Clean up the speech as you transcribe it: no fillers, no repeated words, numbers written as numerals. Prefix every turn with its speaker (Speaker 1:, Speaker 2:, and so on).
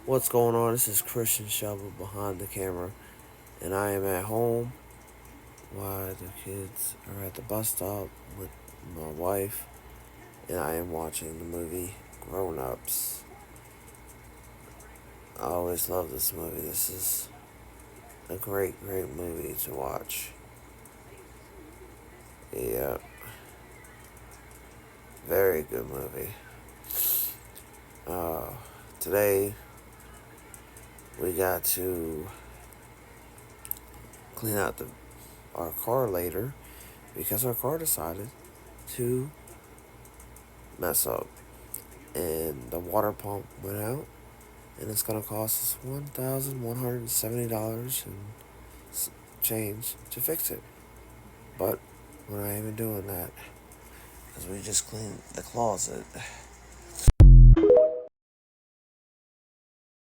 Speaker 1: What's going on? This is Christian Shovel behind the camera, and I am at home while the kids are at the bus stop with my wife, and I am watching the movie Grown Ups. I always love this movie. This is a great movie to watch. Yeah, very good movie. Uh, Today we got to clean out our car later because our car decided to mess up and the water pump went out, and it's gonna cost us $1,170 and change to fix it. But we're not even doing that because we just cleaned the closet.